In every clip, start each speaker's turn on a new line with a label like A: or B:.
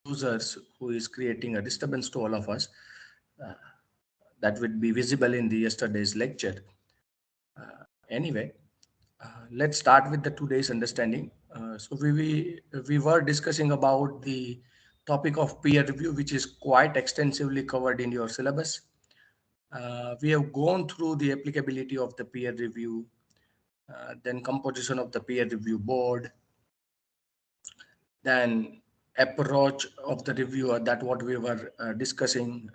A: users who is creating a disturbance to all of us. Uh, that would be visible in the yesterday's lecture. Anyway, let's start with the today's understanding. So we were discussing about the topic of peer review, which is quite extensively covered in your syllabus. We have gone through the applicability of the peer review, then composition of the peer review board, then approach of the reviewer, that what we were discussing,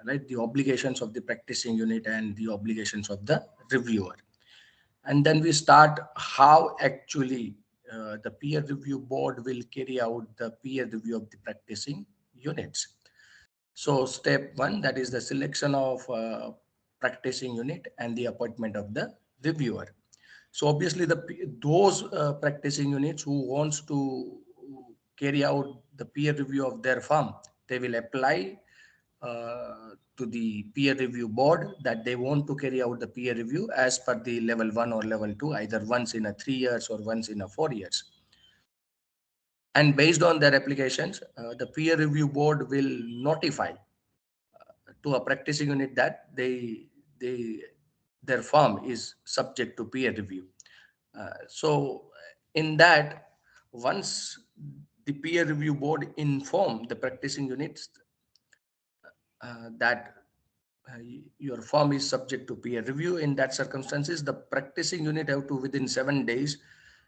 A: right? The obligations of the practicing unit and the obligations of the reviewer. And then we start how actually the peer review board will carry out the peer review of the practicing units. So step one, that is the selection of practicing unit and the appointment of the reviewer. So obviously those practicing units who wants to carry out the peer review of their firm, they will apply to the peer review board that they want to carry out the peer review as per the level 1 or level 2, either once in a 3 years or once in a 4 years. And based on their applications, the peer review board will notify to a practicing unit that their firm is subject to peer review. So in that, once the peer review board inform the practicing units that your firm is subject to peer review, in that circumstances, the practicing unit have to within 7 days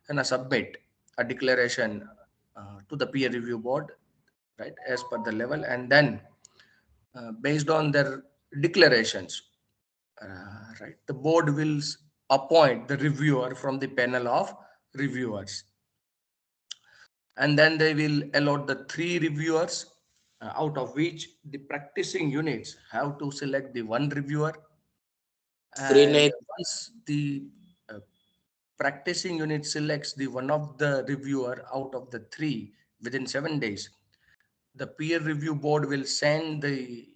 A: and submit a declaration to the peer review board, right, as per the level. And then based on their declarations, right, the board will appoint the reviewer from the panel of reviewers, and then they will allot the 3 reviewers, out of which the practicing units have to select the 1 reviewer. And once the uh, practicing unit selects the one of the reviewer out of the 3 within 7 days, the peer review board will send the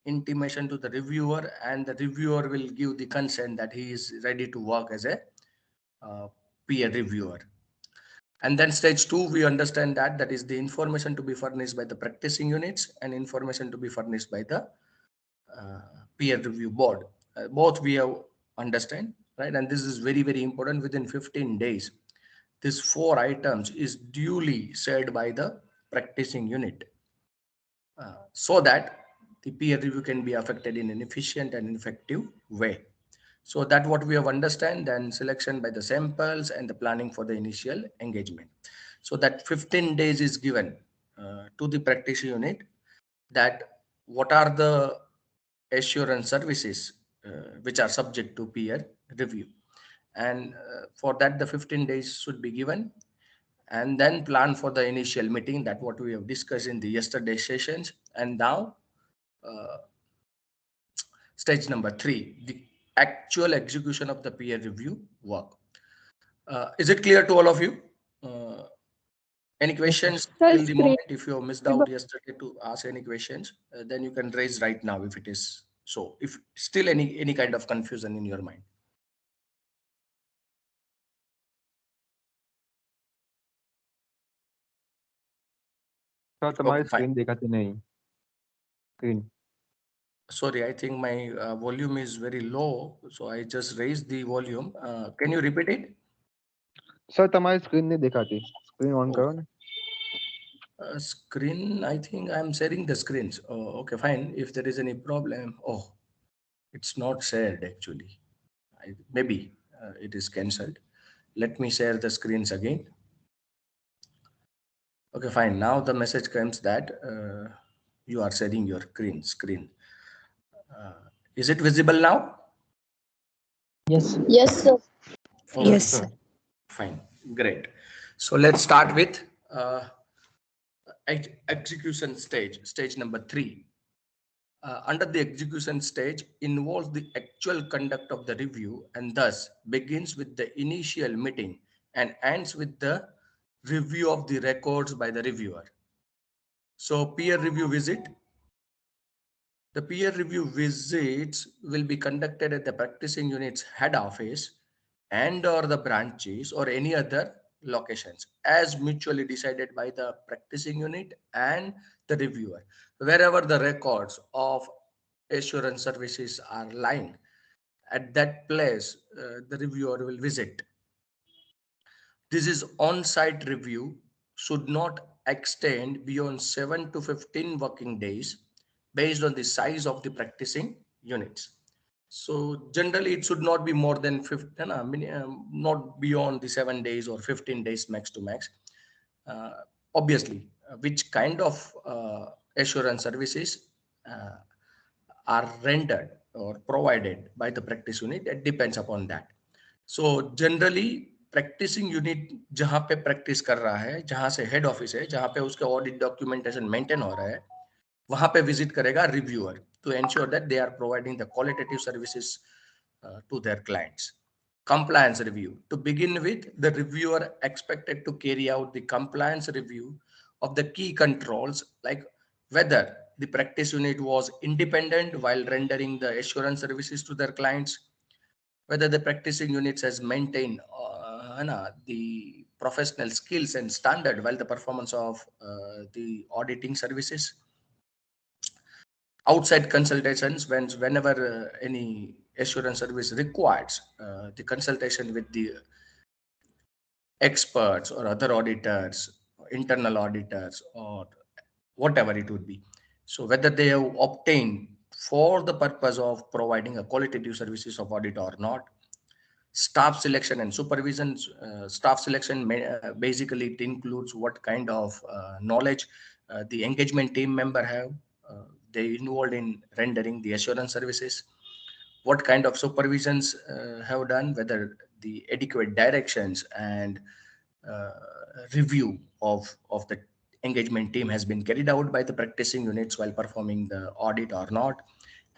A: intimation to the reviewer, and the reviewer will give the consent that he is ready to work as a peer reviewer. And then stage 2, we understand that that is the information to be furnished by the practicing units and information to be furnished by the peer review board. Both we have understand, right? And this is very, very important. Within 15 days, this 4 items is duly said by the practicing unit, so that the peer review can be affected in an efficient and effective way. So that what we have understand, then selection by the samples and the planning for the initial engagement. So that 15 days is given to the practice unit, that what are the assurance services which are subject to peer review. And for that, the 15 days should be given, and then plan for the initial meeting, that what we have discussed in the yesterday sessions. And now uh, stage number 3, the actual execution of the peer review work. Is it clear to all of you? Uh, any questions till the moment? If you have missed out yesterday to ask any questions, then you can raise right now if it is so. If still any kind of confusion in your mind.
B: Sir
A: Okay,
B: तुम्हारी
A: fine.
B: Screen दिखाती नहीं screen
A: Sorry, I think my volume is very low, so I just raised the volume. Can you repeat it?
B: Sir तुम्हारी screen नहीं दिखाती screen on
A: Oh,
B: करो ना
A: screen. I think I'm sharing the screens. Oh, okay, fine. If there is any problem, oh, it's not shared actually. Maybe it is cancelled. Let me share the screens again. Okay, fine. Now the message comes that you are sharing your screen. Is it visible now?
C: Yes.
D: Yes, sir.
A: Okay,
B: yes sir
A: fine. Great. So let's start with execution stage number 3. Under the execution stage involves the actual conduct of the review, and thus begins with the initial meeting and ends with the review of the records by the reviewer. So peer review visit. The peer review visits will be conducted at the practicing unit's head office and or the branches or any other locations as mutually decided by the practicing unit and the reviewer. Wherever the records of assurance services are lying, at that place, the reviewer will visit. This is on-site review should not extend beyond 7 to 15 working days based on the size of the practicing units. So generally it should not be more than 15, not beyond the 7 days or 15 days max to max. Uh, Obviously, which kind of assurance services uh, are rendered or provided by the practice unit, it depends upon that. So generally practicing unit जहां पे practice कर रहा है, जहां से head office है, जहां पे उसके ऑडिट डॉक्यूमेंटेशन मेंटेन हो रहा है, वहां पे विजिट करेगा reviewer to ensure that they are providing the qualitative services to their clients. Compliance review. To begin with, the reviewer expected to carry out the compliance review of the key controls like whether the practice unit was independent while rendering the assurance services to their clients, whether the practicing units has maintained the professional skills and standard while the performance of the auditing services, outside consultations whenever any assurance service requires the consultation with the experts or other auditors, internal auditors, or whatever it would be. So whether they have obtained for the purpose of providing a qualitative services of audit or not. Staff selection and supervision. Staff selection basically it includes what kind of knowledge the engagement team member have. They involved in rendering the assurance services. What kind of supervisions have done, whether the adequate directions and uh, review of the engagement team has been carried out by the practicing units while performing the audit or not,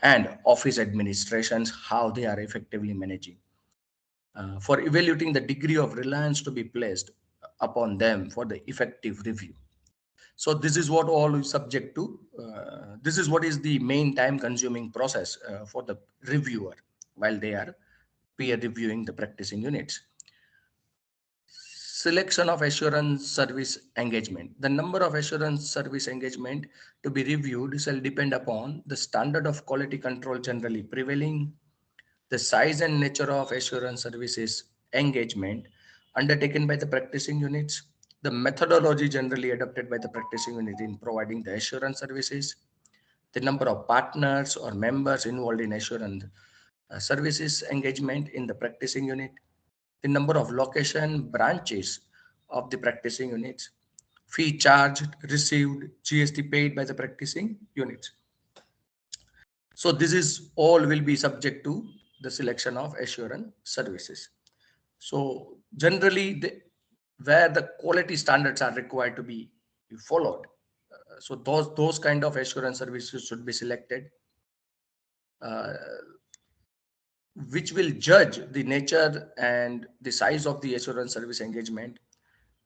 A: and office administrations, how they are effectively managing. For evaluating the degree of reliance to be placed upon them for the effective review. So this is what all is subject to. This is what is the main time consuming process for the reviewer while they are peer reviewing the practicing units. Selection of assurance service engagement. The number of assurance service engagement to be reviewed shall depend upon the standard of quality control generally prevailing, the size and nature of assurance services engagement undertaken by the practicing units, the methodology generally adopted by the practicing unit in providing the assurance services, the number of partners or members involved in assurance services engagement in the practicing unit, the number of location branches of the practicing units, fee charged, received, GST paid by the practicing units. So this is all will be subject to the selection of assurance services. So generally, where the quality standards are required to be followed, so those kind of assurance services should be selected, uh, which will judge the nature and the size of the assurance service engagement,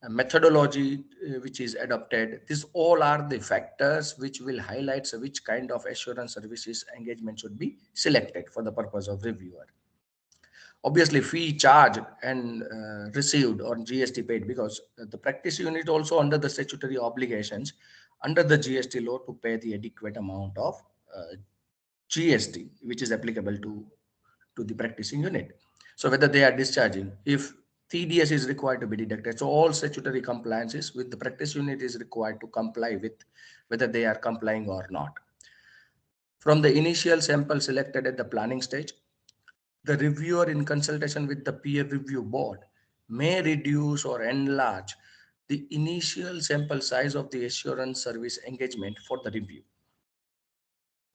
A: methodology which is adopted. These all are the factors which will highlight which kind of assurance services engagement should be selected for the purpose of reviewer. Obviously, fee charged and received or GST paid, because the practice unit also under the statutory obligations under the GST law to pay the adequate amount of GST which is applicable to the practicing unit. So whether they are discharging, if TDS is required to be deducted, so all statutory compliances with the practice unit is required to comply with whether they are complying or not. From the initial sample selected at the planning stage, the reviewer in consultation with the peer review board may reduce or enlarge the initial sample size of the assurance service engagement for the review.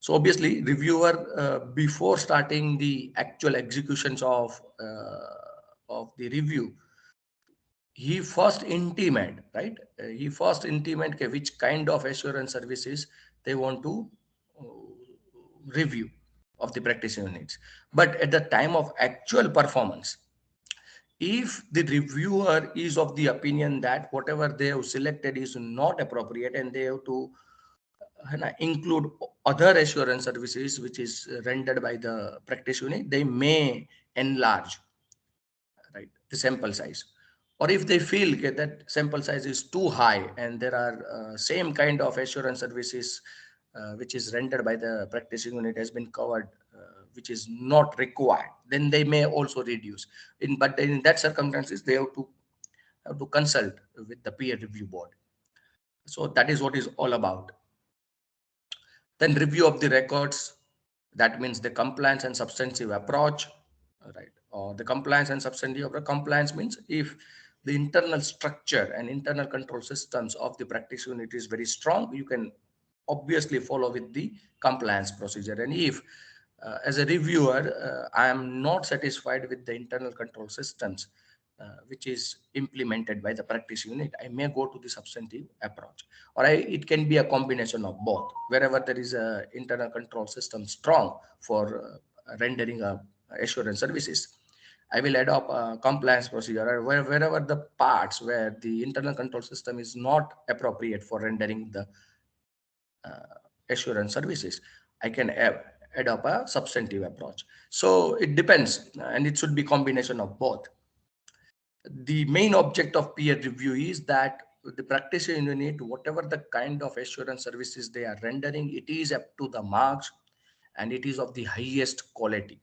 A: So obviously, reviewer before starting the actual executions of the review, he first intimate, right? He first intimate okay, which kind of assurance services they want to uh, review of the practice units. But at the time of actual performance, if the reviewer is of the opinion that whatever they have selected is not appropriate and they have to include other assurance services which is rendered by the practice unit, they may enlarge, right, the sample size. or if they feel that sample size is too high and there are same kind of assurance services which is rendered by the practicing unit has been covered, which is not required, then they may also reduce. But in that circumstances, they have to consult with the peer review board. So that is what is all about. Then review of the records, that means the compliance and substantive approach, right? Or the compliance and substantive approach. Compliance means if the internal structure and internal control systems of the practice unit is very strong, you can obviously follow with the compliance procedure. And if as a reviewer, I am not satisfied with the internal control systems which is implemented by the practice unit, I may go to the substantive approach. Or it can be a combination of both. Wherever there is a internal control system strong for rendering assurance services, I will adopt a compliance procedure. Or wherever the parts where the internal control system is not appropriate for rendering the assurance services, I can adopt a substantive approach. So it depends, and it should be combination of both. The main object of peer review is that the practitioner unit, whatever the kind of assurance services they are rendering, it is up to the marks and it is of the highest quality,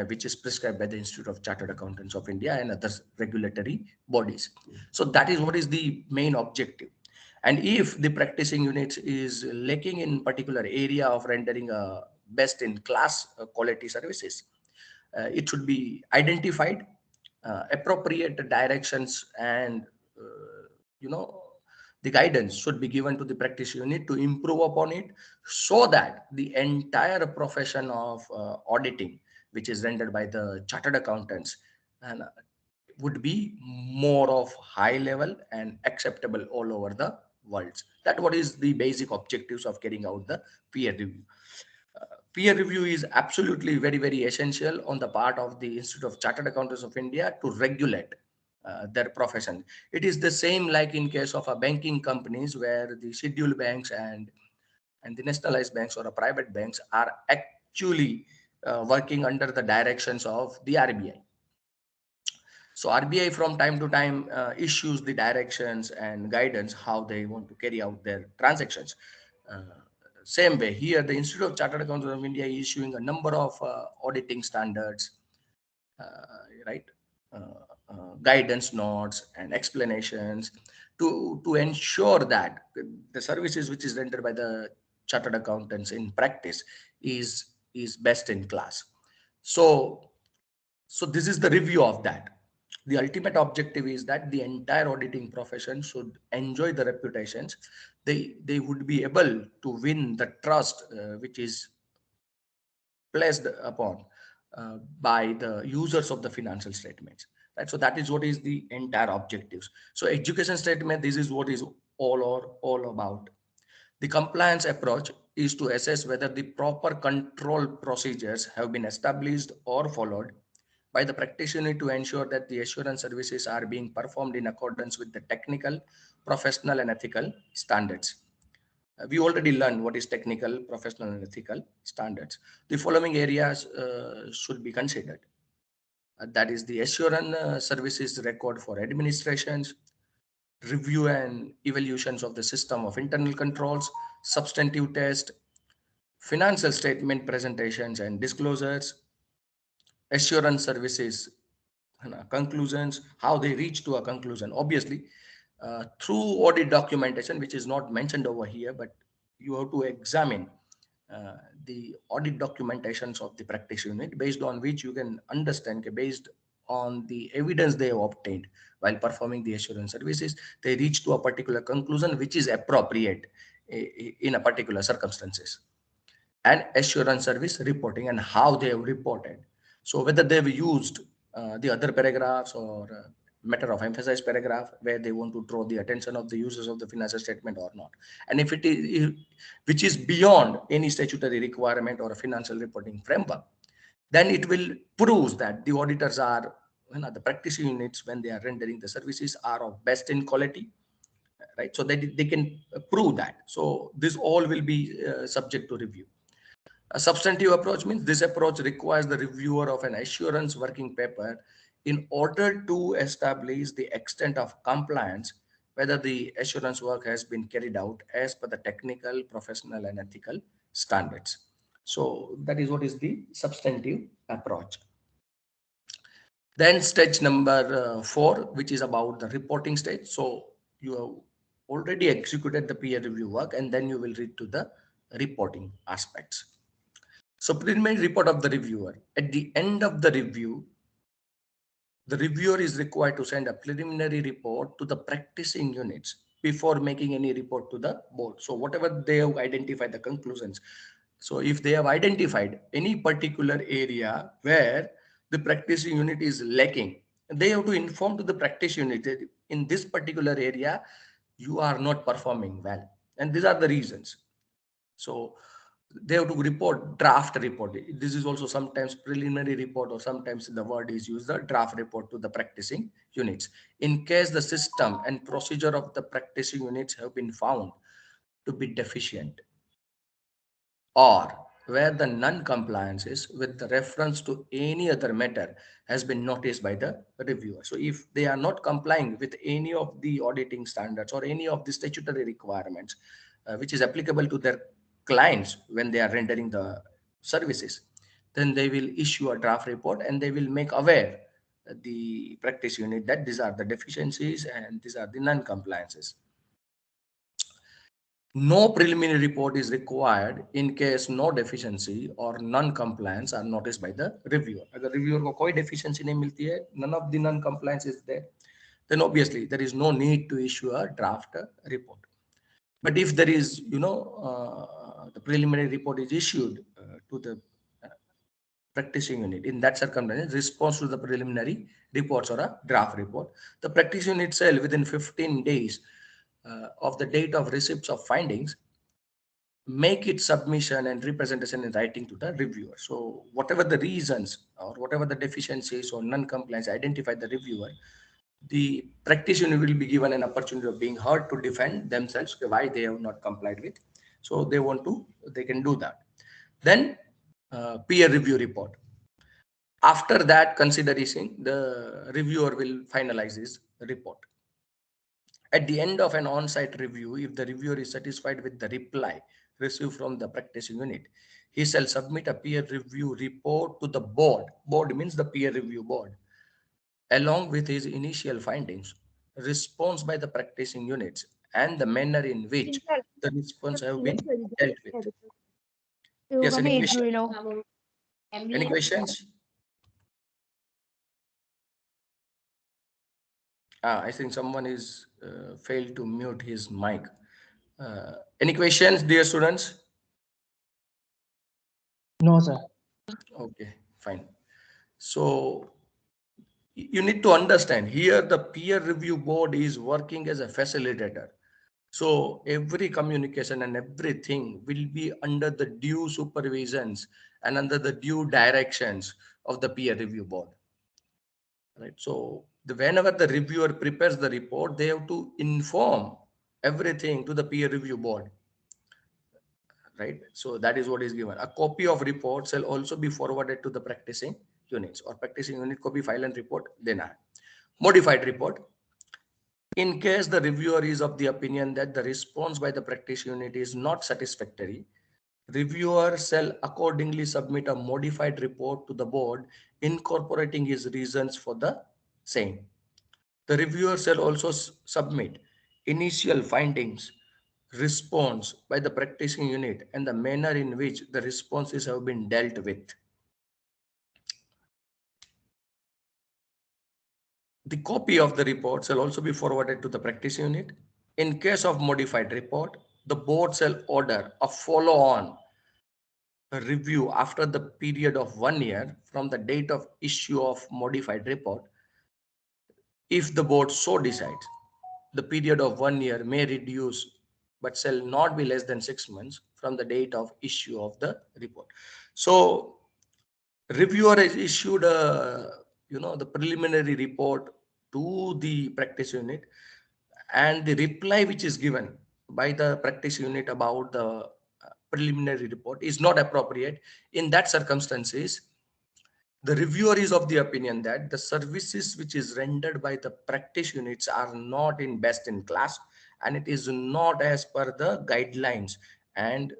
A: which is prescribed by the Institute of Chartered Accountants of India and other regulatory bodies. So that is what is the main objective. And if the practicing unit is lacking in particular area of rendering a best in class quality services, it should be identified, appropriate directions and you know the guidance should be given to the practice unit to improve upon it, so that the entire profession of auditing, which is rendered by the chartered accountants, and would be more of high level and acceptable all over the world. That what is the basic objectives of carrying out the peer review. Peer review is absolutely very essential on the part of the Institute of Chartered Accountants of India to regulate their profession. It is the same like in case of a banking companies, where the scheduled banks and the nationalized banks or a private banks are actually working under the directions of the RBI. So RBI from time to time issues the directions and guidance how they want to carry out their transactions. Same way here, the Institute of Chartered Accountants of India is issuing a number of auditing standards, right? Guidance notes and explanations to ensure that the services which is rendered by the chartered accountants in practice is best in class. So this is the review of that. The ultimate objective is that the entire auditing profession should enjoy the reputations. They would be able to win the trust which is placed upon by the users of the financial statements, right? So that is what is the entire objectives. So education statement, this is what is all about. The compliance approach is to assess whether the proper control procedures have been established or followed by the practitioner to ensure that the assurance services are being performed in accordance with the technical, professional, and ethical standards. We already learned what is technical, professional, and ethical standards. The following areas should be considered. That is the assurance services record for administrations, review and evaluations of the system of internal controls, substantive test, financial statement presentations and disclosures, assurance services conclusions, how they reach to a conclusion. Obviously, through audit documentation, which is not mentioned over here, but you have to examine the audit documentations of the practice unit, based on which you can understand, based on the evidence they have obtained while performing the assurance services, they reach to a particular conclusion which is appropriate in a particular circumstances. And assurance service reporting and how they have reported. So whether they've used the other paragraphs or matter of emphasize paragraph where they want to draw the attention of the users of the financial statement or not. And if it is, which is beyond any statutory requirement or a financial reporting framework, then it will prove that the auditors are, the practice units, when they are rendering the services, are of best in quality, right? So they can prove that. So this all will be subject to review. A substantive approach means this approach requires the reviewer of an assurance working paper in order to establish the extent of compliance, whether the assurance work has been carried out as per the technical, professional, and ethical standards. So that is what is the substantive approach. Then stage number 4, which is about the reporting stage. So you have already executed the peer review work, and then you will read to the reporting aspects. So preliminary report of the reviewer. At the end of the review, the reviewer is required to send a preliminary report to the practicing units before making any report to the board. So whatever they have identified the conclusions. So if they have identified any particular area where the practicing unit is lacking, they have to inform to the practice unit that in this particular area, you are not performing well. And these are the reasons. So they have to report draft report. This is also sometimes preliminary report, or sometimes the word is used, the draft report to the practicing units. In case the system and procedure of the practicing units have been found to be deficient, or where the non-compliances with the reference to any other matter has been noticed by the reviewer. So if they are not complying with any of the auditing standards or any of the statutory requirements, which is applicable to their clients when they are rendering the services, then they will issue a draft report and they will make aware the practice unit that these are the deficiencies and these are the non-compliances. No preliminary report is required in case no deficiency or non-compliance are noticed by the reviewer. अगर reviewer को कोई deficiency नहीं मिलती है, none of the non-compliance is there, then obviously there is no need to issue a draft report. But if there is, the preliminary report is issued to the practicing unit, in that circumstance, response to the preliminary reports or a draft report, the practice unit itself within 15 days of the date of receipts of findings, make its submission and representation in writing to the reviewer. So whatever the reasons or whatever the deficiencies or non-compliance identified the reviewer, the practice unit will be given an opportunity of being heard to defend themselves why they have not complied with. So they can do that. Then peer review report. After that consideration, the reviewer will finalize his report. At the end of an on-site review, if the reviewer is satisfied with the reply received from the practicing unit, he shall submit a peer review report to the board. Board means the peer review board, along with his initial findings, response by the practicing units, and the manner in which the response have been dealt with. Yes, any question? Any questions? I think someone is failed to mute his mic. Any questions, dear students?
C: No, sir.
A: Okay, fine. So you need to understand here the peer review board is working as a facilitator. So every communication and everything will be under the due supervisions and under the due directions of the peer review board. Right. So whenever the reviewer prepares the report, they have to inform everything to the peer review board. Right. So that is what is given. A copy of report shall also be forwarded to the practicing units, or practicing unit को भी file and report देना है. Modified report. In case the reviewer is of the opinion that the response by the practice unit is not satisfactory, reviewer shall accordingly submit a modified report to the board incorporating his reasons for the same. The reviewer shall also submit initial findings, response by the practicing unit, and the manner in which the responses have been dealt with. The copy of the report shall also be forwarded to the practice unit. In case of modified report, the board shall order a follow-on review after the period of 1 year from the date of issue of modified report. If the board so decides, the period of 1 year may reduce but shall not be less than 6 months from the date of issue of the report. So reviewer has issued the preliminary report to the practice unit, and the reply which is given by the practice unit about the preliminary report is not appropriate. In that circumstances, The reviewer is of the opinion that the services which is rendered by the practice units are not in best in class, and it is not as per the guidelines and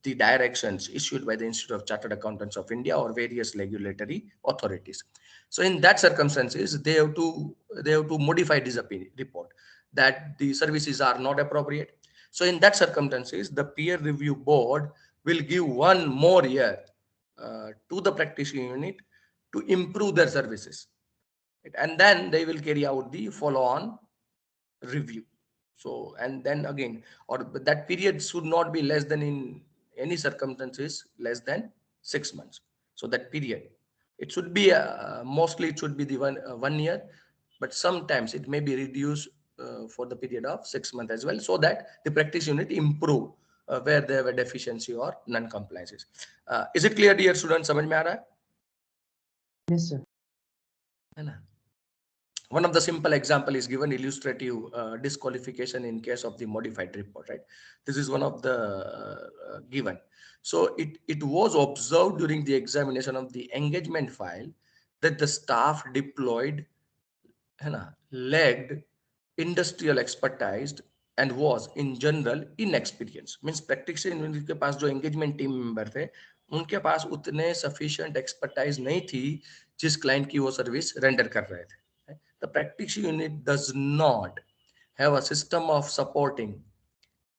A: the directions issued by the Institute of Chartered Accountants of India or various regulatory authorities. So in that circumstances, they have to modify this opinion report that the services are not appropriate. So in that circumstances, the peer review board will give 1 more year to the practice unit to improve their services. Right? And then they will carry out the follow-on review. So, and then again, or that period should not be less than, in any circumstances, less than 6 months. So that period, it should be mostly it should be the 1 year, but sometimes it may be reduced for the period of 6 months as well, so that the practice unit improve where there were deficiency or non-compliances. Is it clear, dear students? समझ में आ रहा है?
C: Yes, sir.
A: है ना? One of the simple example is given illustrative disqualification in case of the modified report, right? This is one of the given. So it was observed during the examination of the engagement file that the staff deployed है ना, lacked industrial expertise and was in general inexperienced. Means practitioner के पास जो engagement team member थे, उनके पास उतने sufficient expertise नहीं थी जिस client की वो service render कर रहे थे. The practice unit does not have a system of supporting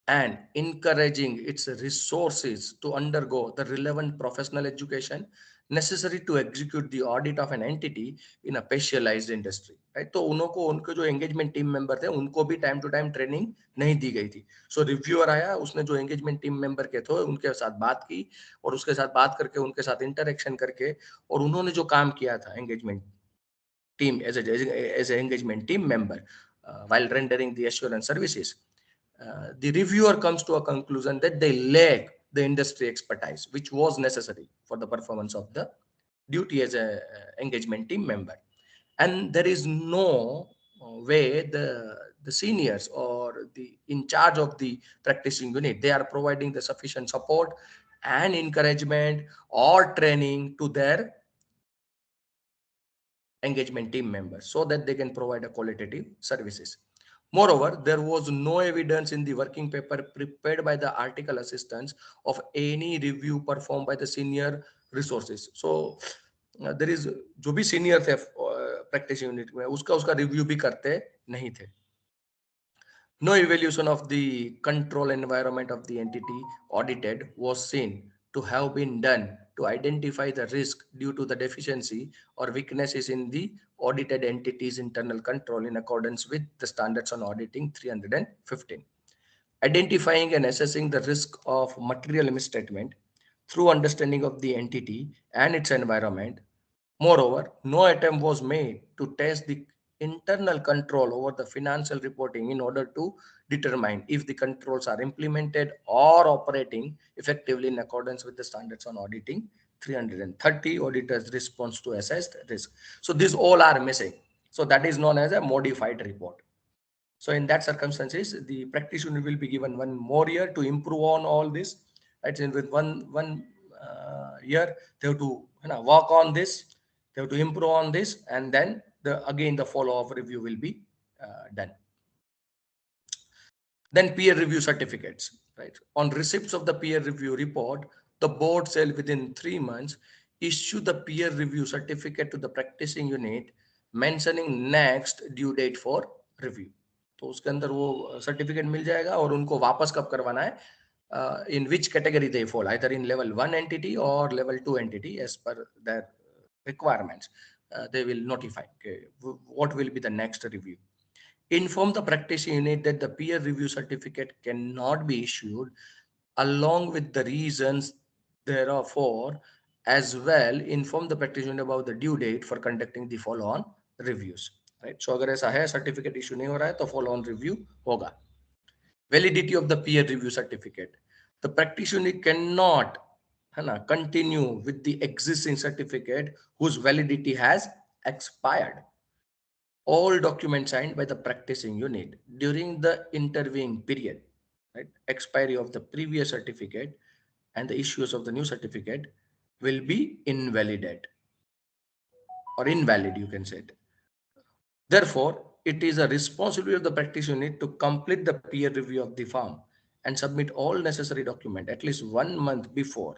A: and encouraging its resources to undergo the relevant professional education necessary to execute the audit of an entity in a specialized industry, right? तो उनको उनके जो engagement team member थे उनको भी time to time training नहीं दी गई थी. So reviewer आया, उसने जो engagement team member के थे उनके साथ बात की और उसके साथ बात करके उनके साथ interaction करके और उन्होंने जो काम किया था engagement team as an engagement team member while rendering the assurance services, the reviewer comes to a conclusion that they lack the industry expertise which was necessary for the performance of the duty as a engagement team member, and there is no way the seniors or the in charge of the practicing unit, they are providing the sufficient support and encouragement or training to their engagement team members so that they can provide a qualitative services. Moreover, there was no evidence in the working paper prepared by the article assistants of any review performed by the senior resources. So there is जो भी senior थे practice unit में उसका review भी करते नहीं थे. No evaluation of the control environment of the entity audited was seen to have been done to identify the risk due to the deficiency or weaknesses in the audited entity's internal control in accordance with the standards on auditing 315. Identifying and assessing the risk of material misstatement through understanding of the entity and its environment. Moreover, no attempt was made to test the internal control over the financial reporting in order to determine if the controls are implemented or operating effectively in accordance with the standards on auditing 330, auditors response to assessed risk. So these all are missing. So that is known as a modified report. So in that circumstances, the practice unit will be given 1 more year to improve on all this. Right? And with one year, they have to work on this. They have to improve on this, and then again the follow-up review will be done. Then peer review certificates. Right? On receipts of the peer review report, the board shall within 3 months issue the peer review certificate to the practicing unit mentioning next due date for review. तो उसके अंदर वो certificate मिल जाएगा और उनको वापस कब करवाना है, in which category they fall, either in level 1 entity or level 2 entity as per their requirements. They will notify what will be the next review. Inform the practice unit that the peer review certificate cannot be issued along with the reasons therefor, as well inform the practice unit about the due date for conducting the follow-on reviews. Right? So अगर ऐसा है certificate issue नहीं हो रहा है तो follow-on review होगा. Validity of the peer review certificate. The practice unit cannot continue with the existing certificate whose validity has expired. All documents signed by the practicing unit during the intervening period, right, expiry of the previous certificate and the issues of the new certificate will be invalidated. or invalid, you can say it. Therefore, it is a responsibility of the practice unit to complete the peer review of the firm and submit all necessary document at least 1 month before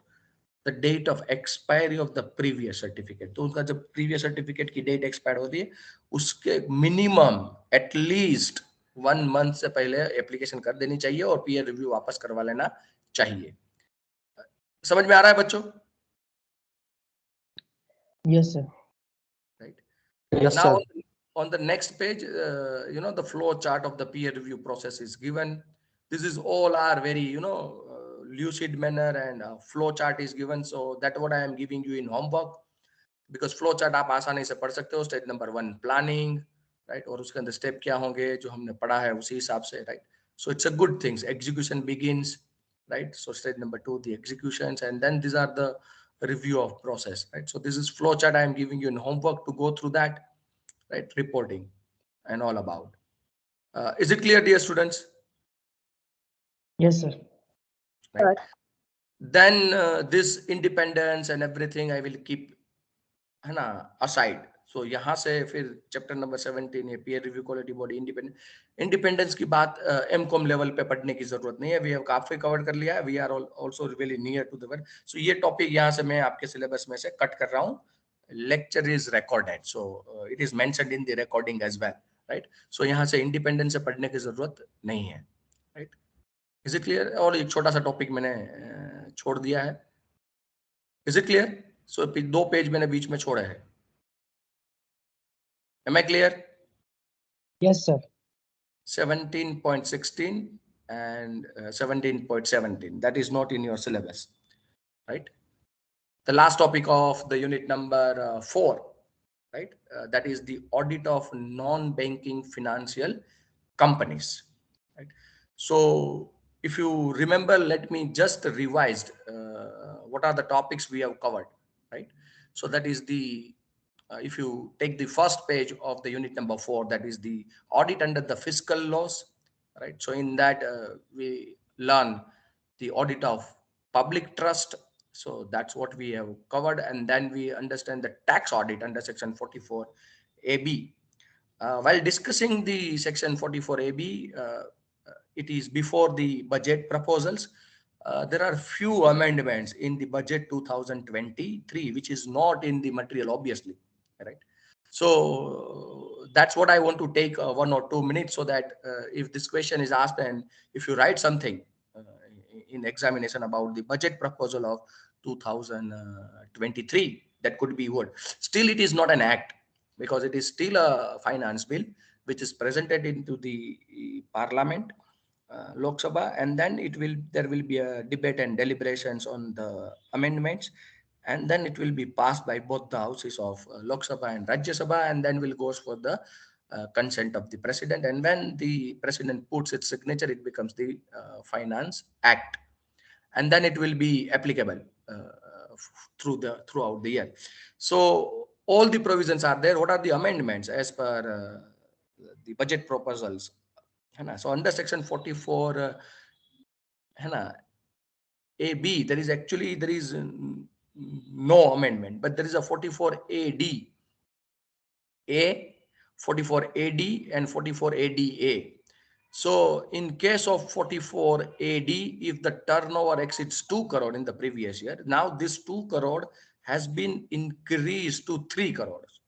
A: the date of expiry of the previous certificate. तो उनका जब previous certificate की date expire होती है, उसके minimum at least 1 month से पहले application कर देनी चाहिए और peer review वापस करवा लेना चाहिए. समझ में आ रहा है बच्चों?
C: Yes, sir.
A: Right.
B: Yes,
A: Now
B: sir.
A: on the next page, the flow chart of the peer review process is given. This is all are very, lucid manner, and flow chart is given. So that's what I am giving you in homework, because flow chart आप आसानी से पढ़ सकते हो. Stage number 1 planning, right? और उसके अंदर step क्या होंगे जो हमने पढ़ा है उसी हिसाब से, right? So it's a good things. Execution begins, right? So stage number 2, the executions, and then these are the review of process, right? So this is flow chart I am giving you in homework to go through that, right? Reporting and all about. Is it clear, dear students?
C: Yes, sir.
A: Right. Then this independence and everything I will keep है ना aside. So यहाँ से फिर chapter number 17 है peer review quality body independence की बात M.Com level पे पढ़ने की जरूरत नहीं है. We have काफी covered कर लिया है. We are also really near to the work. So ये topic यहाँ से मैं आपके syllabus में से cut कर रहा हूँ. Lecture is recorded, so it is mentioned in the recording as well, right? So यहाँ से independence से पढ़ने की जरूरत नहीं है, right? Is it clear? और एक छोटा सा टॉपिक मैंने छोड़ दिया है. Is it clear? So 2 page मैंने बीच में छोड़े हैं. Am I clear?
C: Yes, sir.
A: 17.16 and 17.17. That is not in your syllabus, right? The last topic of the unit number 4, right? That is the audit of non-banking financial companies, right? So if you remember, let me just revise what are the topics we have covered, right? So that is the if you take the first page of the unit number 4, that is the audit under the fiscal laws, right? So in that we learn the audit of public trust. So that's what we have covered. And then we understand the tax audit under section 44 AB. While discussing the section 44 AB, it is before the budget proposals. There are few amendments in the budget 2023, which is not in the material, obviously, right? So that's what I want to take 1 or 2 minutes, so that if this question is asked and if you write something in examination about the budget proposal of 2023, that could be what. Still, it is not an act, because it is still a finance bill which is presented into the parliament, Lok Sabha, and then there will be a debate and deliberations on the amendments, and then it will be passed by both the houses of Lok Sabha and Rajya Sabha, and then will goes for the consent of the president. And when the president puts its signature, it becomes the finance act, and then it will be applicable throughout the year. So all the provisions are there. What are the amendments as per the budget proposals? So under section 44 AB, there is no amendment, but there is a 44 AD, 44 AD and 44 ADA. So in case of 44 AD, if the turnover exceeds 2 crore in the previous year, now this 2 crore has been increased to 3 crores,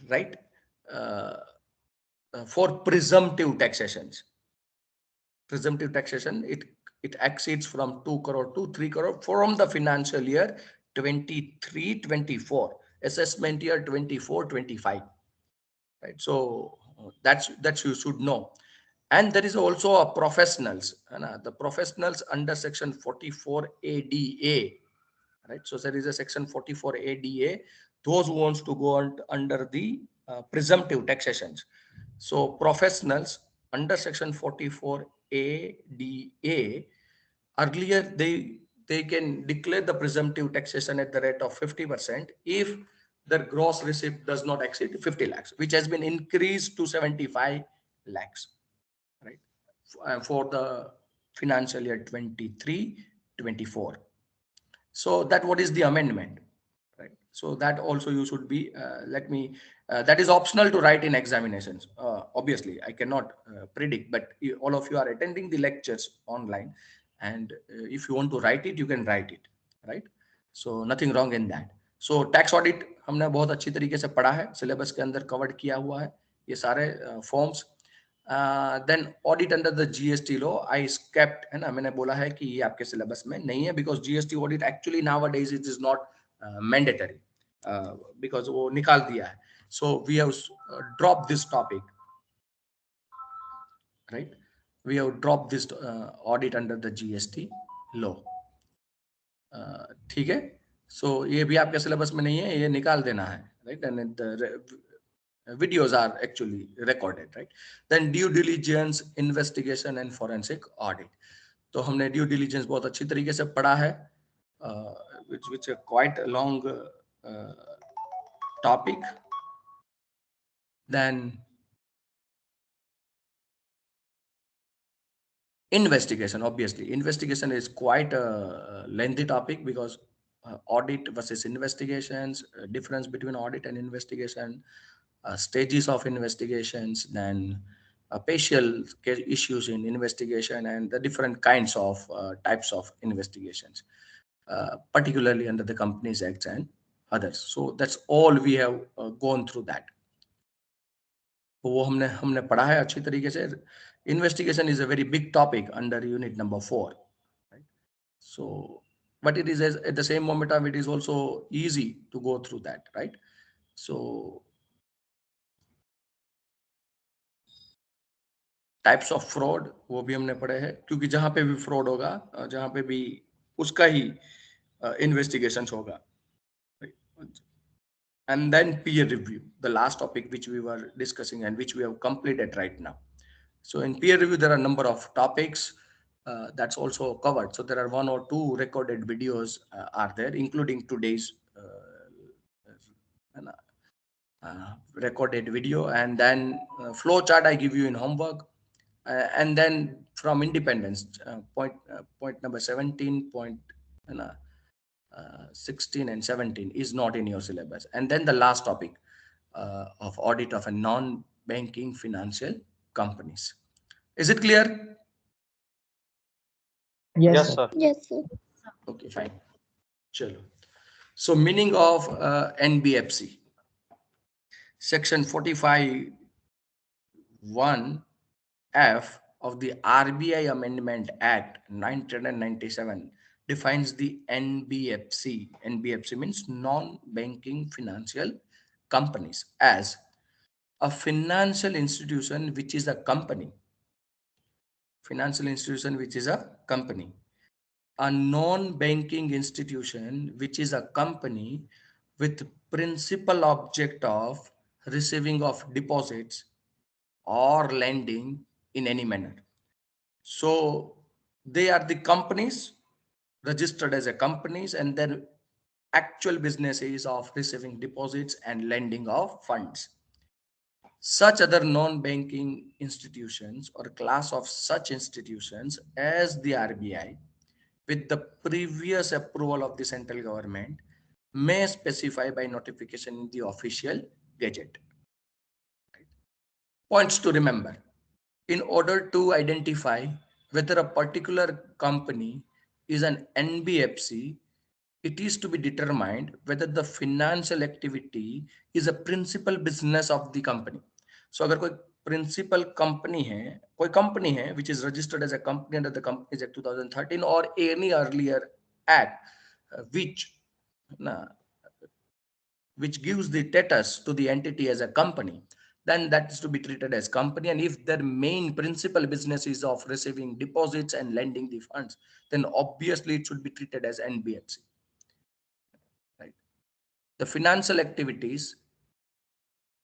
A: right? For presumptive taxations. Presumptive taxation, it exceeds from 2 crore to 3 crore from the financial year 23-24, assessment year 24-25, right? So that you should know. And there is also a professionals, the professionals under section 44 ADA, right? So there is a section 44 ADA, those who wants to go under the presumptive taxations. So professionals under section 44 ADA, earlier they can declare the presumptive taxation at the rate of 50% if their gross receipt does not exceed 50 lakhs, which has been increased to 75 lakhs, right? For the financial year 23-24. So that what is the amendment, right? So that also you should be, that is optional to write in examinations. Obviously, I cannot predict, but all of you are attending the lectures online, and if you want to write it, you can write it, right? So nothing wrong in that. So tax audit हमने बहुत अच्छी तरीके से पढ़ा है, syllabus के अंदर cover किया हुआ है ये सारे forms. Then audit under the GST law I skipped, है ना, मैंने बोला है कि ये आपके सिलेबस में नहीं है, because GST audit actually nowadays it is not mandatory, because वो निकाल दिया है. So we have drop this topic, right, we have drop this audit under the GST law. ठीक है, सो ये भी आपके सिलेबस में नहीं है, ये निकाल देना है, right. And videos are actually recorded, right? Then due diligence, investigation and forensic audit. तो हमने due diligence बहुत अच्छी तरीके से पढ़ा है, which is quite a long topic. Then investigation, obviously investigation is quite a lengthy topic, because audit versus investigations, difference between audit and investigation, stages of investigations, then partial issues in investigation, and the different kinds of types of investigations, particularly under the Companies Act and others. So that's all we have gone through that. वो हमने पढ़ा है अच्छी तरीके से. Investigation is a very big topic under unit number 4, right? So, but it is at the same moment of it is also easy to go through that, right? So types of fraud वो भी हमने पढ़े हैं, क्योंकि जहां पे भी fraud होगा, जहां पे भी उसका ही इन्वेस्टिगेशंस होगा. And then peer review, the last topic which we were discussing and which we have completed right now. So in peer review, there are a number of topics that's also covered. So there are 1 or 2 recorded videos are there, including today's recorded video, and then flow chart I give you in homework. And then from independence, point number 17, point 16 and 17 is not in your syllabus. And then the last topic of audit of a non-banking financial companies. Is it clear?
C: Yes, sir.
D: Yes, sir.
A: Okay, fine. Chalo. So meaning of NBFC. Section 45 1F of the RBI Amendment Act 1997 defines the NBFC. NBFC means non-banking financial companies as a financial institution which is a company. Financial institution which is a company. A non-banking institution which is a company with principal object of receiving of deposits or lending in any manner. So they are the companies registered as a companies, and their actual business is of receiving deposits and lending of funds. Such other non-banking institutions or class of such institutions as the RBI, with the previous approval of the central government, may specify by notification in the official gazette. Points to remember. In order to identify whether a particular company is an NBFC, it is to be determined whether the financial activity is a principal business of the company. So अगर कोई principal company है, कोई company है which is registered as a company under the Companies Act 2013 or any earlier act which gives the status to the entity as a company, then that is to be treated as company. And if their main principal business is of receiving deposits and lending the funds, then obviously it should be treated as NBFC. Right? The financial activities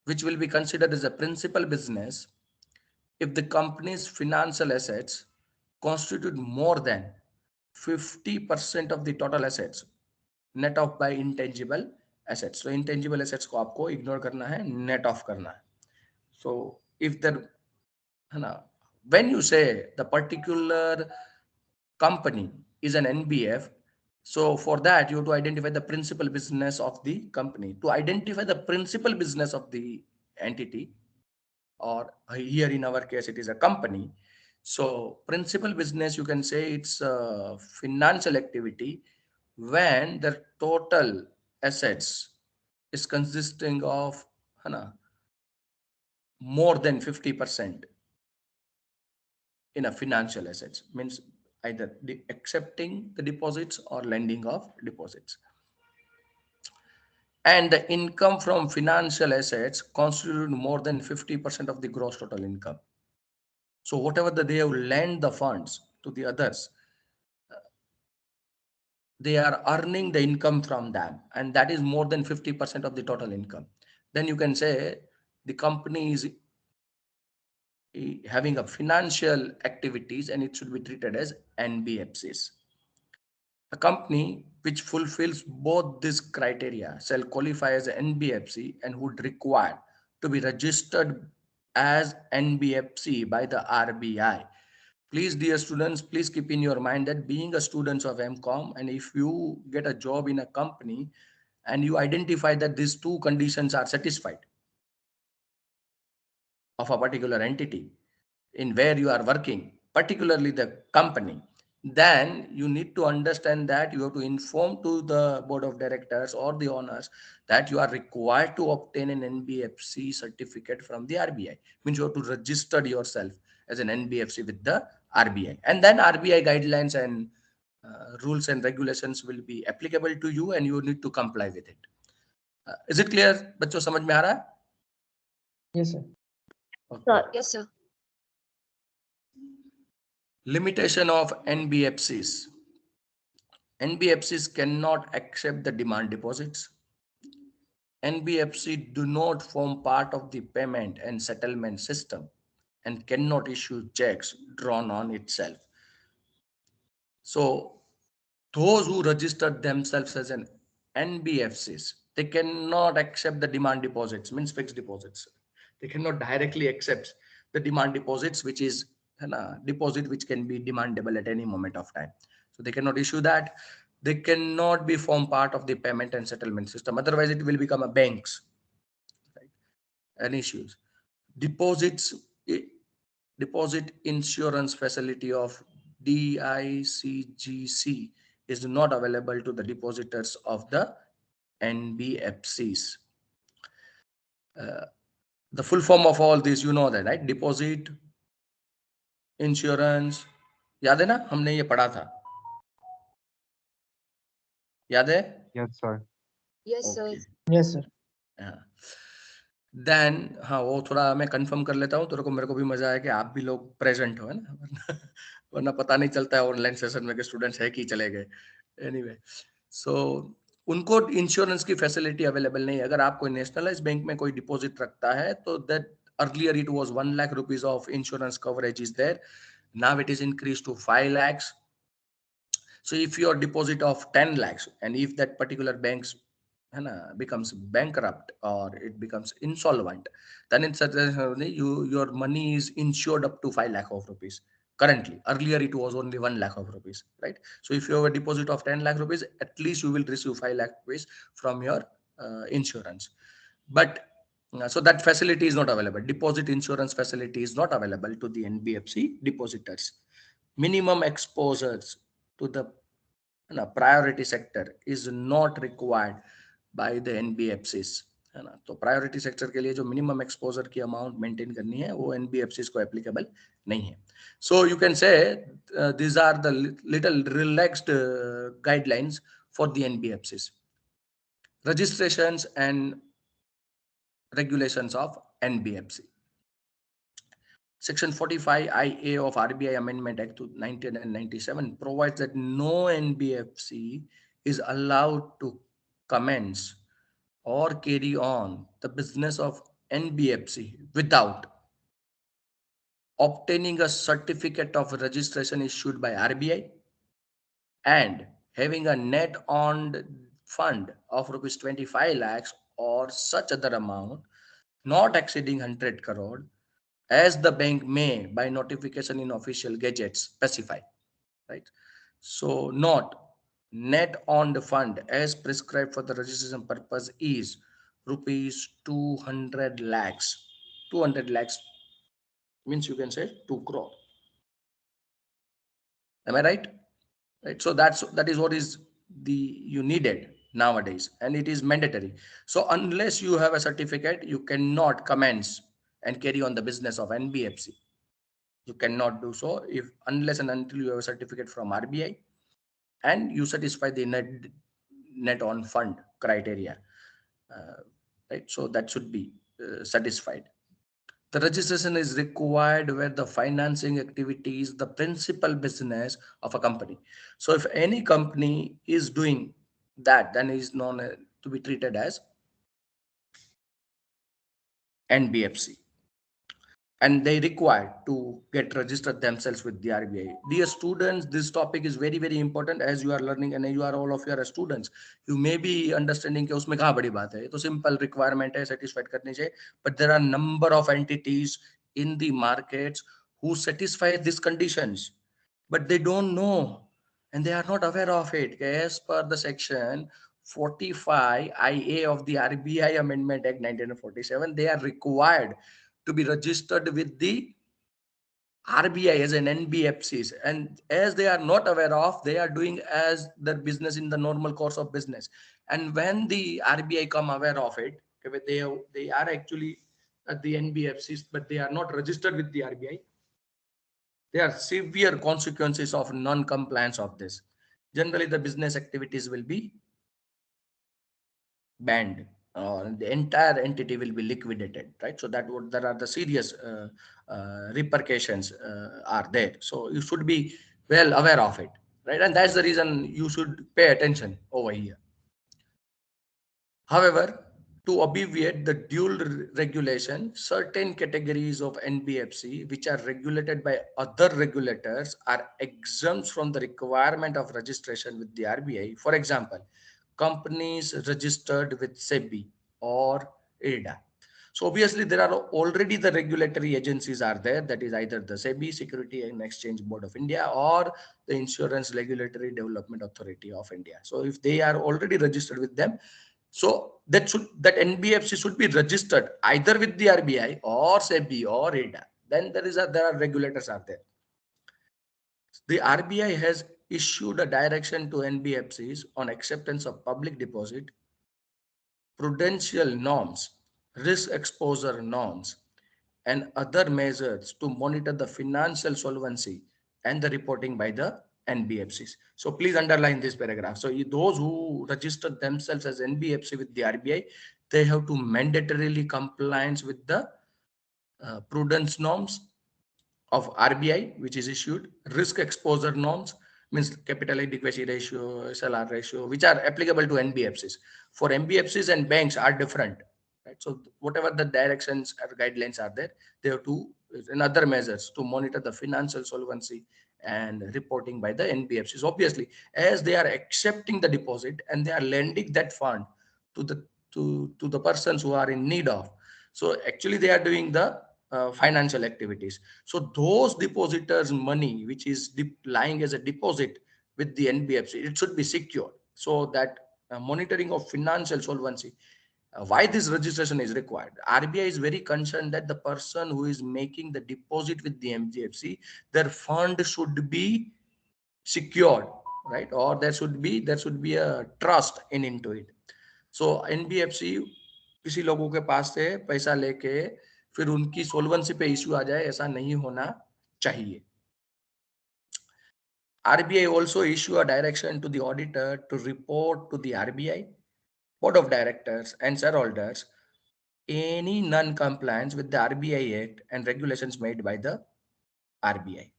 A: which will be considered as a principal business if the company's financial assets constitute more than 50% of the total assets net off by intangible assets. So intangible assets को आपको ignore करना है, net off करना है. So if there, when you say the particular company is an NBF, So for that, you have to identify the principal business of the company. To identify the principal business of the entity, or here in our case, it is a company. So principal business, you can say it's a financial activity when the total assets is consisting of है ना, more than 50% in a financial assets, means either accepting the deposits or lending of deposits, and the income from financial assets constitute more than 50% of the gross total income. So whatever that they have lent the funds to the others, they are earning the income from them, and that is more than 50% of the total income. Then you can say the company is having a financial activities and it should be treated as NBFCs. A company which fulfills both these criteria shall qualify as an NBFC and would require to be registered as NBFC by the RBI. Please, dear students, please keep in your mind that being a student of MCOM, and if you get a job in a company and you identify that these two conditions are satisfied of a particular entity in where you are working, particularly the company, then you need to understand that you have to inform to the board of directors or the owners that you are required to obtain an NBFC certificate from the RBI. Means you have to register yourself as an NBFC with the RBI, and then RBI guidelines and rules and regulations will be applicable to you, and you need to comply with it. Is it clear, बच्चों? समझ में आ रहा है?
C: Yes, sir.
A: Okay.
D: Yes, sir.
A: Limitation of NBFCs. NBFCs cannot accept the demand deposits. NBFC do not form part of the payment and settlement system and cannot issue checks drawn on itself. So those who registered themselves as an NBFCs, they cannot accept the demand deposits, means fixed deposits. They cannot directly accept the demand deposits, which is a deposit which can be demandable at any moment of time. So they cannot issue that. They cannot be form part of the payment and settlement system. Otherwise, it will become a banks, right? And issues. Deposits, deposit insurance facility of DICGC is not available to the depositors of the NBFCs. The full form of all this, you know that, right? Deposit insurance, याद है ना, हमने ये पढ़ा था, याद है?
B: Yes, sir.
D: Yes, sir.
A: Okay.
C: Yes, sir.
A: Then हाँ, वो थोड़ा मैं कंफर्म कर लेता हूँ, तो मेरे को भी मजा आया कि आप भी लोग प्रेजेंट हो, है ना? वरना पता नहीं चलता है ऑनलाइन सेशन में कि स्टूडेंट्स है कि चले गए. एनीवे, सो उनको इंश्योरेंस की फैसिलिटी अवेलेबल नहीं है. अगर आप कोई नेशनलाइज बैंक में कोई डिपॉजिट रखता है तो that earlier it was 1 lakh rupees of insurance coverage is there. Now it is increase to 5 lakhs. So if your deposit of 10 lakhs and if that particular bank's becomes bankrupt or it becomes insolvent, then in such a your money is insured up to 5 lakh of rupees. Currently, earlier it was only 1 lakh of rupees, right? So if you have a deposit of 10 lakh rupees, at least you will receive 5 lakh rupees from your insurance. But so that facility is not available. Deposit insurance facility is not available to the NBFC depositors. Minimum exposures to the priority sector is not required by the NBFCs, है ना? तो priority sector के लिए जो minimum exposure की amount maintain करनी है वो NBFCs को एप्लीकेबल नहीं है. So you can say these are the little relaxed guidelines for the NBFCs. Registrations and regulations of NBFC. Section 45 IA of RBI Amendment Act 1997 provides that no NBFC is allowed to commence or carry on the business of NBFC without obtaining a certificate of registration issued by RBI and having a net earned fund of rupees 25 lakhs or such other amount not exceeding 100 crore as the bank may by notification in official gazettes specify, right? So not net on the fund as prescribed for the registration purpose is rupees 200 lakhs. 200 lakhs means you can say 2 crore. Am I right? Right. So that is what is the you needed nowadays, and it is mandatory. So unless you have a certificate, you cannot commence and carry on the business of NBFC. You cannot do so if unless and until you have a certificate from RBI and you satisfy the net on fund criteria. Right. So that should be satisfied. The registration is required where the financing activity is the principal business of a company. So if any company is doing that, then is known to be treated as NBFC. And they require to get registered themselves with the RBI. Dear students, this topic is very, very important as you are learning and you are all of you are students. You may be understanding कि उसमें कहाँ बड़ी बात है, ये तो simple requirement है, satisfied करनी चाहिए. But there are number of entities in the markets who satisfy these conditions, but they don't know and they are not aware of it. As per the section 45 IA of the RBI Amendment Act 1947, they are required to be registered with the RBI as an NBFCs, and as they are not aware of, they are doing as their business in the normal course of business. And when the RBI come aware of it, they are actually at the NBFCs, but they are not registered with the RBI. There are severe consequences of non-compliance of this. Generally, the business activities will be banned. The entire entity will be liquidated, right? So that would there are the serious repercussions are there. So you should be well aware of it, right? And that's the reason you should pay attention over here. However, to obviate the dual regulation, certain categories of NBFC which are regulated by other regulators are exempt from the requirement of registration with the RBI. For example, companies registered with SEBI or IRDA. So obviously there are already the regulatory agencies are there, that is either the SEBI, Security and Exchange Board of India, or the Insurance Regulatory Development Authority of India. So if they are already registered with them, so that NBFC should be registered either with the RBI or SEBI or IRDA. Then there are regulators are there. The RBI has issued a direction to NBFCs on acceptance of public deposit, prudential norms, risk exposure norms, and other measures to monitor the financial solvency and the reporting by the NBFCs. So please underline this paragraph. So those who registered themselves as NBFC with the RBI, they have to mandatorily compliance with the prudence norms of RBI, which is issued, risk exposure norms, means capital adequacy ratio, SLR ratio, which are applicable to NBFCs. For NBFCs and banks are different, right? So whatever the directions or guidelines are there, they have to, and other measures to monitor the financial solvency and reporting by the NBFCs. Obviously, as they are accepting the deposit and they are lending that fund to the persons who are in need of. So actually they are doing the financial activities. So those depositors' money, which is lying as a deposit with the NBFC, it should be secured. So that monitoring of financial solvency, why this registration is required. RBI is very concerned that the person who is making the deposit with the NBFC, their fund should be secured, right? Or there should be a trust into it. So NBFC किसी लोगों के पास से पैसा लेके फिर उनकी सोल्वेंसी पे issue आ जाए, ऐसा नहीं होना चाहिए. RBI also issue a direction to the auditor to report to the RBI board of directors and shareholders any non-compliance with the RBI Act and regulations made by the RBI.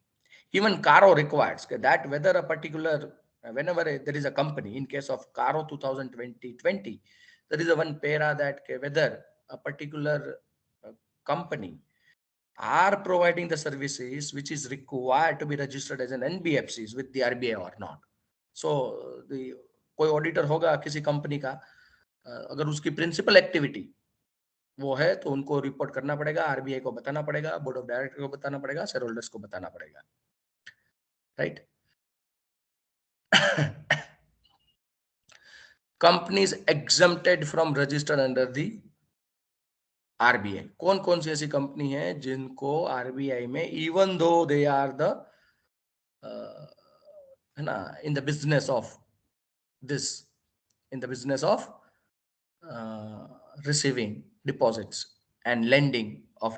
A: Even CARO requires that whether a particular, whenever there is a company, in case of CARO 2020, there is a one para that whether a particular company are providing the services which is required to be registered as an NBFCs with the RBI or not. So the कोई auditor होगा किसी company का, अगर उसकी principal activity वो है तो उनको रिपोर्ट करना पड़ेगा, आरबीआई को बताना पड़ेगा, बोर्ड ऑफ डायरेक्टर को बताना पड़ेगा, शेयर होल्डर्स को बताना पड़ेगा, right? companies exempted from register under the RBI. कौन कौन सी ऐसी कंपनी है जिनको RBI में even though they are the है ना in the business of this, in the business of receiving deposits and lending of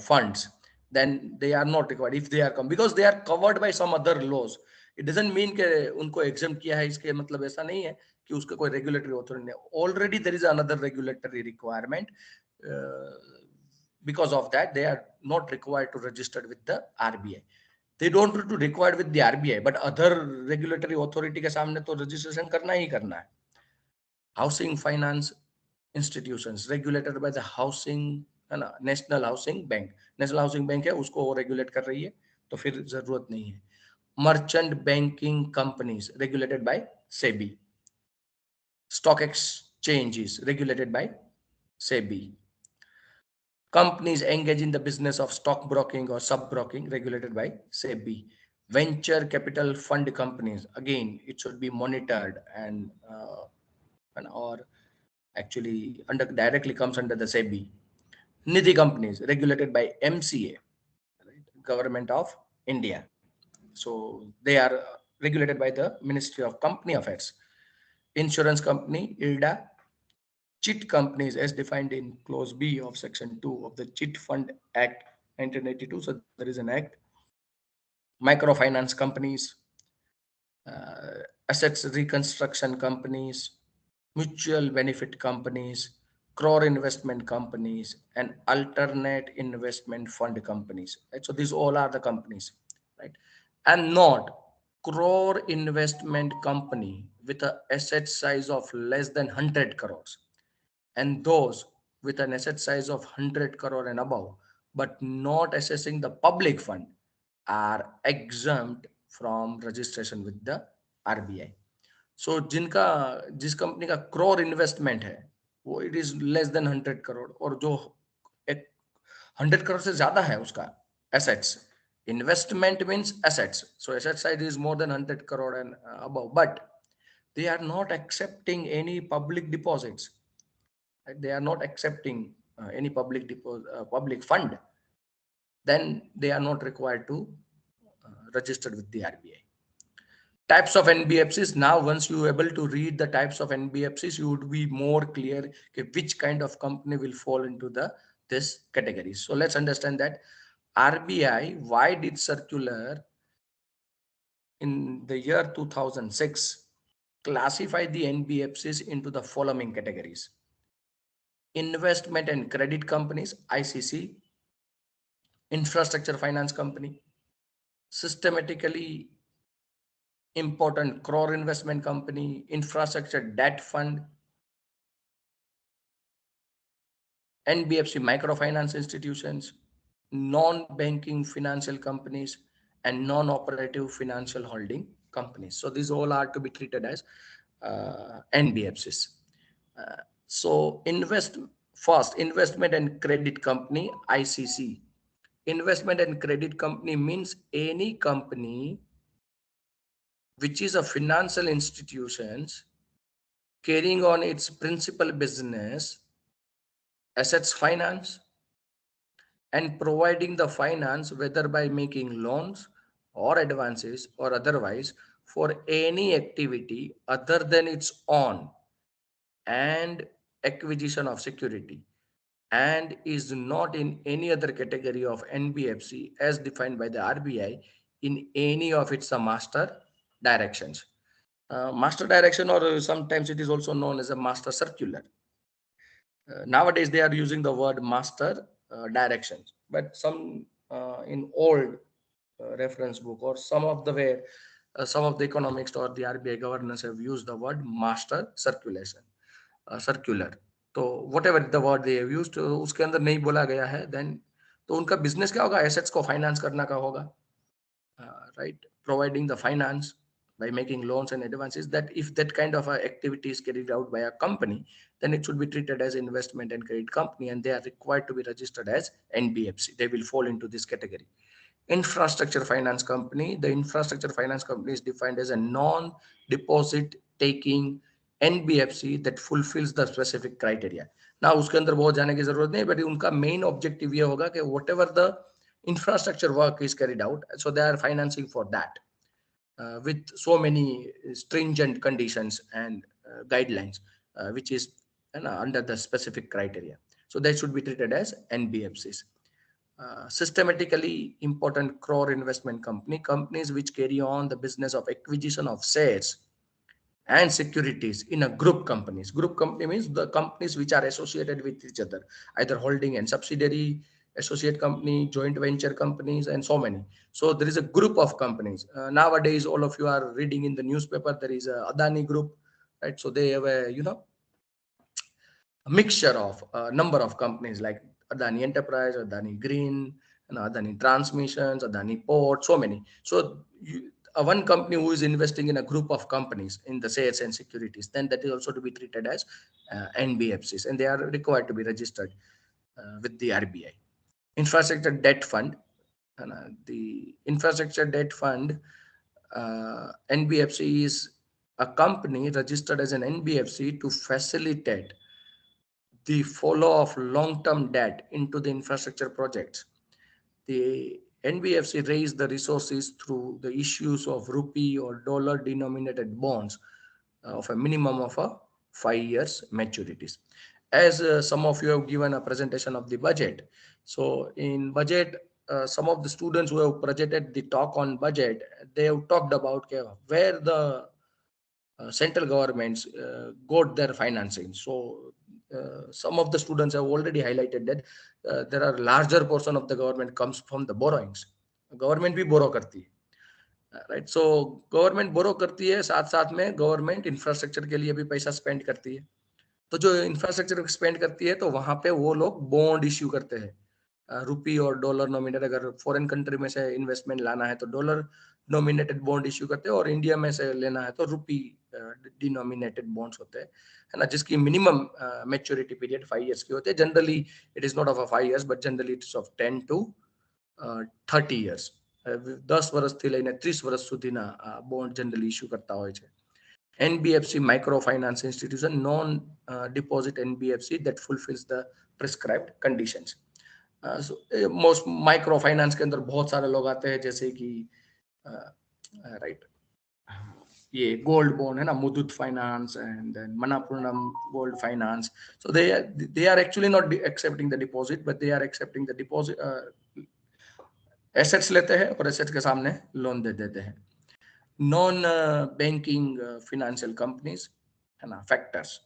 A: funds, then they are not required if they are because they are covered by some other laws. It doesn't mean कि उनको exempt किया है, इसके मतलब ऐसा नहीं है कि उसका कोई regulatory authority नहीं. Already there is another regulatory requirement. Because of that, they are not required to register with the RBI. They don't need to required with the RBI, but other regulatory authority के सामने तो registration करना ही करना है. Housing finance institutions regulated by the housing, है ना, national housing bank. National housing bank है, उसको वो रेगुलेट कर रही है, तो फिर जरूरत नहीं है. Merchant banking companies regulated by SEBI. Stock exchanges regulated by SEBI. Companies engage in the business of stock broking or sub broking regulated by SEBI. Venture capital fund companies, again it should be monitored and or actually directly comes under the SEBI. Nidhi companies regulated by MCA, right? Government of India. So they are regulated by the Ministry of Company Affairs. Insurance company, IRDA. Chit companies as defined in clause B of section 2 of the Chit Fund Act 1982. So there is an act. Microfinance companies, assets reconstruction companies, mutual benefit companies, crore investment companies, and alternate investment fund companies. Right? So these all are the companies, right? And not crore investment company with an asset size of less than 100 crores, and those with an asset size of 100 crore and above, but not assessing the public fund, are exempt from registration with the RBI. So जिस company का crore investment है वो it is less than 100 crore, और जो 100 crore से ज्यादा है उसका assets. Investment means assets, so asset side is more than 100 crore and above, but they are not accepting any public deposits. Right? They are not accepting any public public fund. Then they are not required to register with the RBI. Types of NBFCs. Now, once you are able to read the types of NBFCs, you would be more clear which kind of company will fall into this category. So let's understand that RBI, why did circular in the year 2006 classify the NBFCs into the following categories: investment and credit companies, ICC; infrastructure finance company; systematically important crore investment company; infrastructure debt fund; NBFC microfinance institutions; non-banking financial companies; and non-operative financial holding companies. So these all are to be treated as NBFCs. So investment and credit company, ICC. Investment and credit company means any company which is a financial institutions carrying on its principal business, assets finance, and providing the finance whether by making loans or advances or otherwise for any activity other than its own and acquisition of security, and is not in any other category of NBFC as defined by the RBI in any of its master directions. Master direction, or sometimes it is also known as a master circular. Nowadays they are using the word master directions, but some in old reference book or some of the way some of the economics or the RBI governors have used the word master circulation, circular. तो whatever the word they have used, उसके अंदर नहीं बोला गया है, then तो उनका business क्या होगा? एसेट्स को फाइनेंस करना का होगा, right? Providing the finance by making loans and advances. That if that kind of activity is carried out by a company, then it should be treated as investment and credit company, and they are required to be registered as NBFC. They will fall into this category. Infrastructure finance company. The infrastructure finance company is defined as a non-deposit taking NBFC that fulfills the specific criteria. Now उसके अंदर बहुत जाने की जरूरत नहीं, but उनका main objective ये होगा कि whatever the infrastructure work is carried out, so they are financing for that with so many stringent conditions and guidelines, which is under the specific criteria. So they should be treated as NBFCs. Systematically important core investment companies which carry on the business of acquisition of shares and securities in a group companies. Group company means the companies which are associated with each other, either holding and subsidiary, associate company, joint venture companies, and so many. So there is a group of companies. Nowadays, all of you are reading in the newspaper, there is a Adani group, right? So they have a, a mixture of a number of companies like Adani Enterprise, Adani Green, and Adani Transmissions, Adani Port, so many. So one company who is investing in a group of companies in the shares and securities, then that is also to be treated as NBFCs, and they are required to be registered with the RBI. Infrastructure debt fund, the infrastructure debt fund, NBFC is a company registered as an NBFC to facilitate the flow of long-term debt into the infrastructure projects. The NBFC raised the resources through the issues of rupee or dollar denominated bonds of a minimum of 5 years maturities. As some of you have given a presentation of the budget. So in budget, some of the students who have projected the talk on budget, they have talked about where the central governments got their financing. So some of the students have already highlighted that there are larger portion of the government comes from the borrowings. Government भी borrow करती है, right? So government borrow करती है, साथ साथ में government infrastructure के लिए भी पैसा spend करती है. तो जो infrastructure spend करती है, तो वहां पे वो लोग bond issue करते हैं, रुपी और डॉलर नॉमिनेटेड. अगर फॉरेन कंट्री में से इन्वेस्टमेंट लाना है तो डॉलर नॉमिनेटेड बॉन्ड इश्यू करते हैं, और इंडिया में से लेना है तो रुपी डिनोमिनेटेड बॉन्ड्स होते हैं, है ना, जिसकी मिनिमम मैच्योरिटी पीरियड 5 इयर्स की होते हैं. Generally it is not of 5 years, but generally it's of 10 to 30 years. 10 વર્ષથી લઈને 30 વર્ષ સુધીના બોન્ડ જનરલી ઇશ્યુ કરતા હોય છે. NBFC microfinance institution, non deposit NBFC that fulfills the prescribed conditions. Most micro finance के अंदर बहुत सारे लोग आते हैं, जैसे कि राइट ये गोल्ड बॉन्ड है ना, Muthoot finance and then Manappuram gold finance. So they are actually not accepting the deposit, but they are accepting the deposit. Assets लेते हैं और एसेट्स के सामने लोन दे देते हैं. नॉन बैंकिंग फिनेंशियल कंपनीज है ना, factors.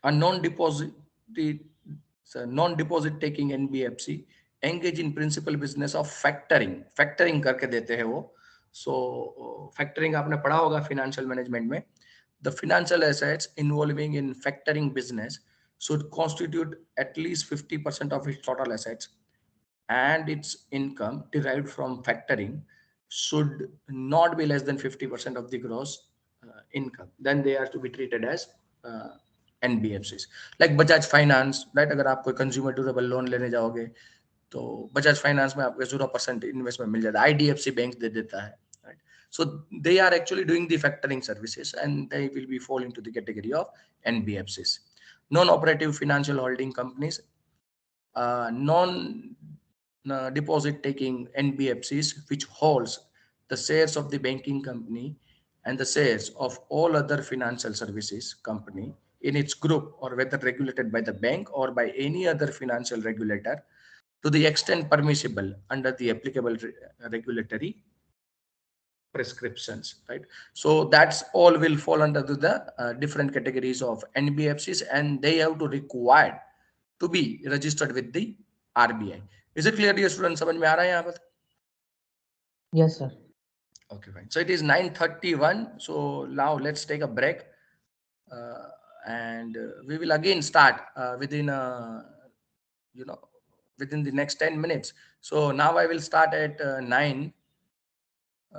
A: A non-deposit taking NBFC engage in principal business of factoring करके देते हैं वो. So factoring आपने पढ़ा होगा financial management में. The financial assets involving in factoring business should constitute at least 50% of its total assets, and its income derived from factoring should not be less than 50% of the gross income. Then they are to be treated as NBFCs. Like Bajaj Finance, right? अगर आप कोई consumer durable loan लेने जाओगे तो Bajaj Finance में आपको 0% investment मिल जाता है, IDFC बैंक दे देता है, right? So they are actually doing the factoring services, and they will be fall into the category of NBFCs. Non-operative financial holding companies, non-deposit taking NBFCs which holds the shares of the banking company and the shares of all other financial services company in its group, or whether regulated by the bank or by any other financial regulator to the extent permissible under the applicable regulatory prescriptions, right? So that's all will fall under the different categories of NBFCs, and they have to required to be registered with the RBI. Is it clear, dear students? समझ में आ रहा है यहाँ पर?
C: Yes, sir.
A: Okay, fine. So it is 9:31. So now let's take a break. And we will again start within within the next 10 minutes. So now I will start at 9